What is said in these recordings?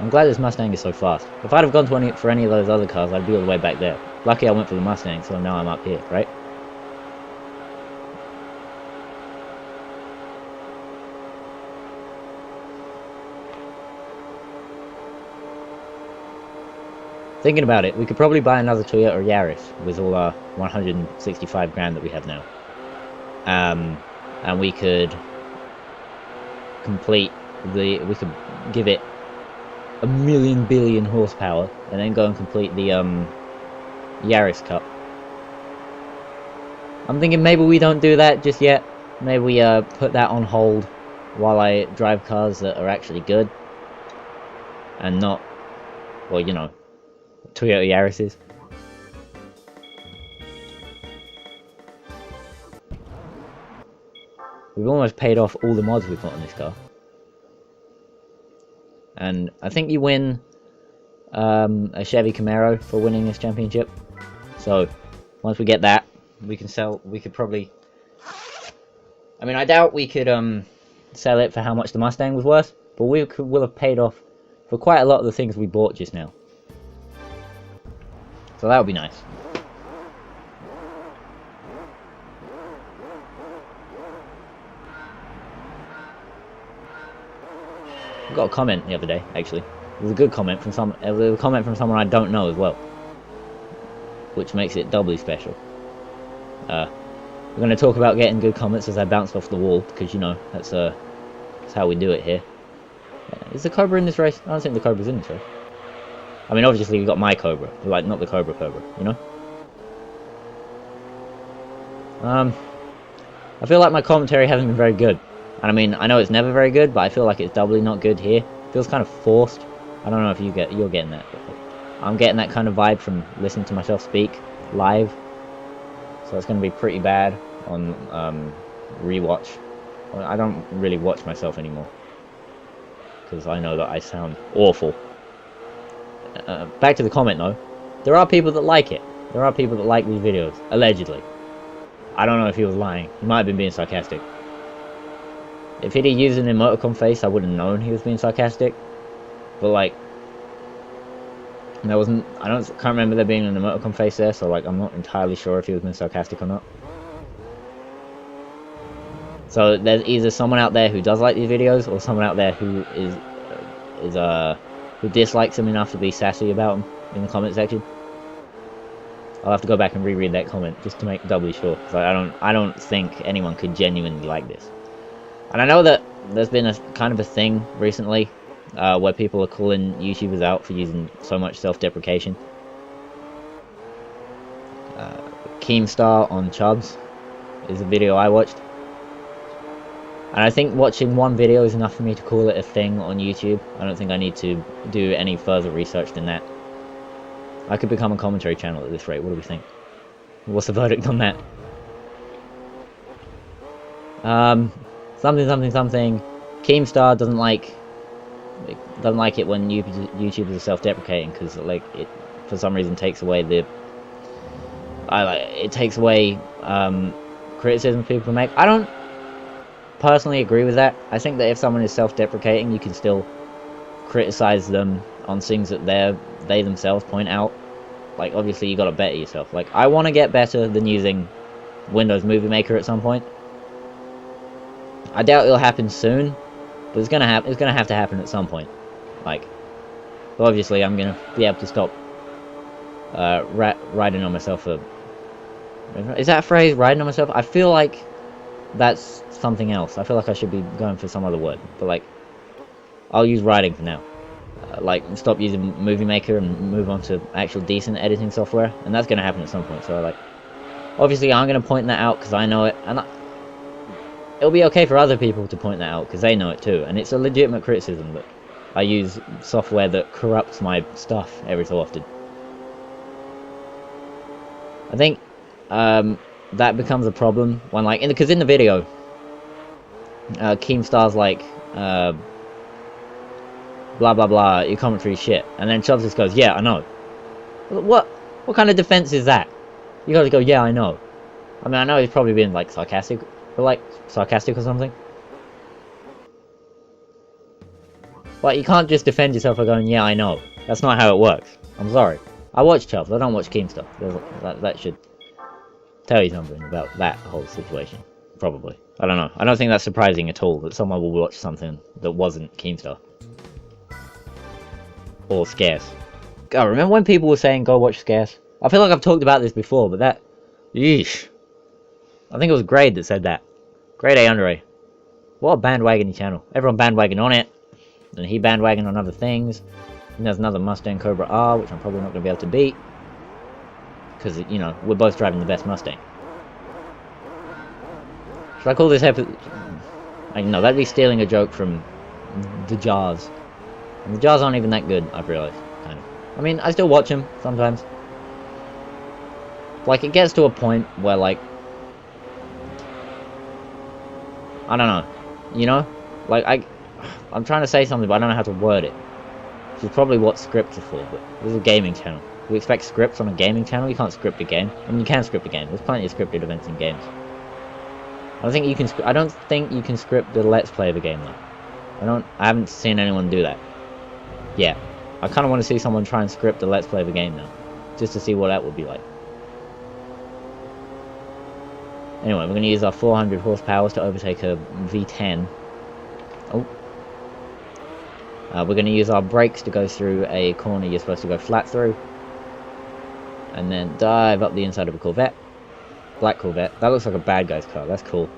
I'm glad this Mustang is so fast. If I'd have gone for any of those other cars, I'd be all the way back there. Lucky I went for the Mustang, so now I'm up here, right? Thinking about it, we could probably buy another Toyota Yaris with all our 165 grand that we have now. And we could we could give it a million billion horsepower and then go and complete the Yaris Cup. I'm thinking maybe we don't do that just yet. Maybe we put that on hold while I drive cars that are actually good and not, well, you know, Toyota Yaris's. We've almost paid off all the mods we put on this car. And I think you win a Chevy Camaro for winning this championship. So once we get that, we could probably, I mean, I doubt we could sell it for how much the Mustang was worth, but we'll have paid off for quite a lot of the things we bought just now. So that would be nice. I got a comment the other day, actually. It was a good comment from someone I don't know as well, which makes it doubly special. We're going to talk about getting good comments as I bounce off the wall, because, you know, that's how we do it here. Is the Cobra in this race? I don't think the Cobra's in this race. I mean, obviously we got my Cobra, like not the Cobra, you know? I feel like my commentary hasn't been very good. And I mean, I know it's never very good, but I feel like it's doubly not good here. It feels kind of forced. I don't know if you're getting that. I'm getting that kind of vibe from listening to myself speak live. So it's going to be pretty bad on rewatch. I don't really watch myself anymore, because I know that I sound awful. Back to the comment though. There are people that like it. There are people that like these videos, allegedly. I don't know if he was lying. He might have been being sarcastic. If he'd used an emoticon face, I would have known he was being sarcastic. But like, there wasn't. Can't remember there being an emoticon face there, so like, I'm not entirely sure if he was being sarcastic or not. So there's either someone out there who does like these videos, or someone out there who who dislikes them enough to be sassy about them in the comment section. I'll have to go back and reread that comment just to make doubly sure, because I don't think anyone could genuinely like this. And I know that there's been a kind of a thing recently where people are calling YouTubers out for using so much self-deprecation. Keemstar on Chubbs is a video I watched. And I think watching one video is enough for me to call it a thing on YouTube. I don't think I need to do any further research than that. I could become a commentary channel at this rate. What do we think? What's the verdict on that? Something. Keemstar doesn't like it when YouTubers are self-deprecating, because like it for some reason takes away criticism people make. I don't personally agree with that. I think that if someone is self-deprecating, you can still criticize them on things that they themselves point out. Like, obviously you gotta better yourself. Like, I want to get better than using Windows Movie Maker at some point. I doubt it'll happen soon, but it's gonna have to happen at some point. Like, well, obviously I'm gonna be able to stop riding on myself for. Is that a phrase, riding on myself? I feel like that's something else. I feel like I should be going for some other word, but like, I'll use riding for now. Like, stop using Movie Maker and move on to actual decent editing software, and that's gonna happen at some point. So like, obviously I'm gonna point that out because I know it, and it'll be okay for other people to point that out because they know it too, and it's a legitimate criticism that I use software that corrupts my stuff every so often. I think that becomes a problem when, like, because in the video, Keemstar's like, blah blah blah, your commentary shit, and then Chubbs just goes, yeah, I know. What kind of defense is that? You gotta go, yeah, I know. I mean, I know he's probably being like sarcastic, but like sarcastic or something. But you can't just defend yourself by going, yeah, I know. That's not how it works. I'm sorry. I watch Chubbs, I don't watch Keemstar. That should tell you something about that whole situation. Probably. I don't know. I don't think that's surprising at all that someone will watch something that wasn't Keemstar. Or Scarce. God, remember when people were saying go watch Scarce? I feel like I've talked about this before, but that... Yeesh. I think it was Grade that said that. Grade A under A. What a bandwagon channel. Everyone bandwagon on it. And he bandwagon on other things. And there's another Mustang Cobra R, which I'm probably not going to be able to beat. Because, you know, we're both driving the best Mustang. Should I call this episode... No, that'd be stealing a joke from the Jars. And the Jars aren't even that good, I've realised. Kind of. I mean, I still watch them, sometimes. Like, it gets to a point where, like... I don't know. You know? Like, I'm trying to say something, but I don't know how to word it. Which is probably what scripts are for, but this is a gaming channel. We expect scripts on a gaming channel? You can't script a game. I mean, you can script a game. There's plenty of scripted events in games. I don't think you can script the Let's Play of a game, though. I haven't seen anyone do that. Yeah. I kind of want to see someone try and script the Let's Play of a game now. Just to see what that would be like. Anyway, we're going to use our 400 horsepower to overtake a V10. Oh. We're going to use our brakes to go through a corner you're supposed to go flat through. And then dive up the inside of a Corvette. Black Corvette. That looks like a bad guy's car. That's cool.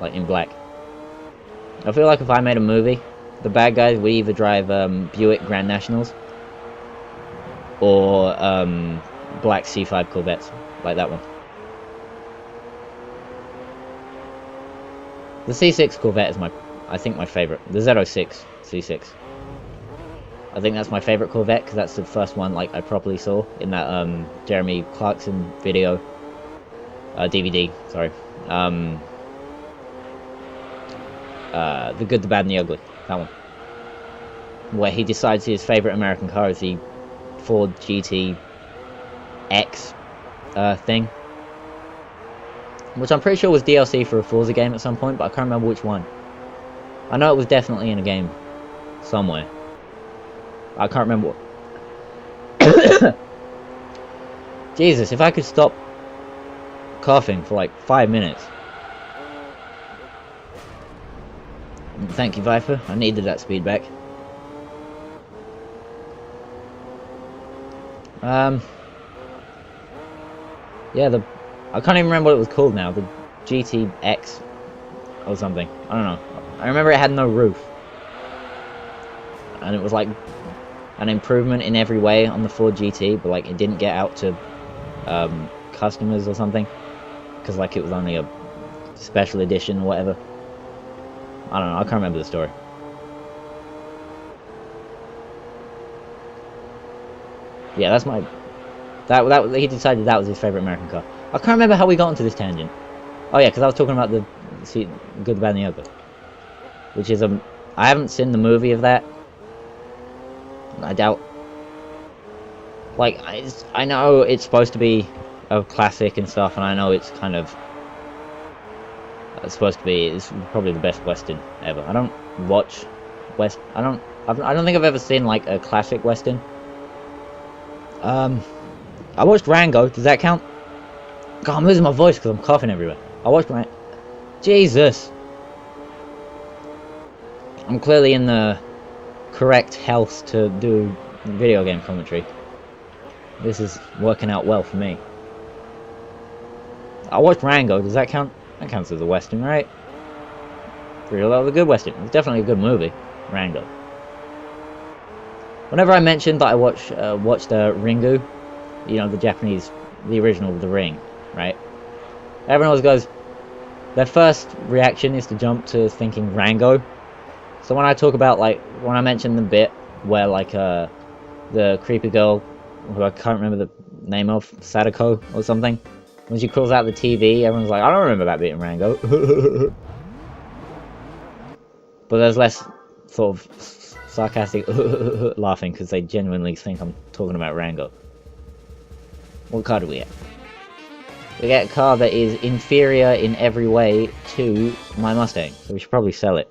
Like, in black. I feel like if I made a movie, the bad guys would either drive Buick Grand Nationals or black C5 Corvettes. Like that one. The C6 Corvette is I think my favourite. The Z06 C6. I think that's my favourite Corvette because that's the first one like I properly saw in that Jeremy Clarkson video. DVD, sorry. The Good, the Bad and the Ugly. That one. Where he decides his favourite American car is the Ford GT X thing. Which I'm pretty sure was DLC for a Forza game at some point, but I can't remember which one. I know it was definitely in a game somewhere. I can't remember what. Jesus, if I could stop coughing for like 5 minutes. Thank you, Viper. I needed that speed back. Yeah, I can't even remember what it was called now. The GTX or something. I don't know. I remember it had no roof. And it was like an improvement in every way on the Ford GT, but like it didn't get out to customers or something. Because like it was only a special edition or whatever. I don't know. I can't remember the story. Yeah, that's my... That he decided that was his favourite American car. I can't remember how we got into this tangent. Oh yeah, because I was talking about the Good, the Bad and the Ugly. Which is I haven't seen the movie of that. I doubt... Like, I know it's supposed to be a classic and stuff, and I know it's kind of... It's supposed to be... It's probably the best Western ever. I don't watch I don't think I've ever seen, like, a classic Western. I watched Rango. Does that count? God, I'm losing my voice because I'm coughing everywhere. I watched Rango. Jesus! I'm clearly in the correct health to do video game commentary. This is working out well for me. I watched Rango. Does that count? That counts as a Western, right? Pretty well, a good Western. It's definitely a good movie. Rango. Whenever I mentioned that I watched Ringu, you know, the original The Ring, right? Everyone always goes, their first reaction is to jump to thinking Rango. So when I talk about, like, when I mention the bit where, like, the creepy girl, who I can't remember the name of, Sadako or something, when she crawls out the TV, everyone's like, I don't remember that bit in Rango. But there's less sort of sarcastic laughing because they genuinely think I'm talking about Rango. What car do we get? We get a car that is inferior in every way to my Mustang, so we should probably sell it.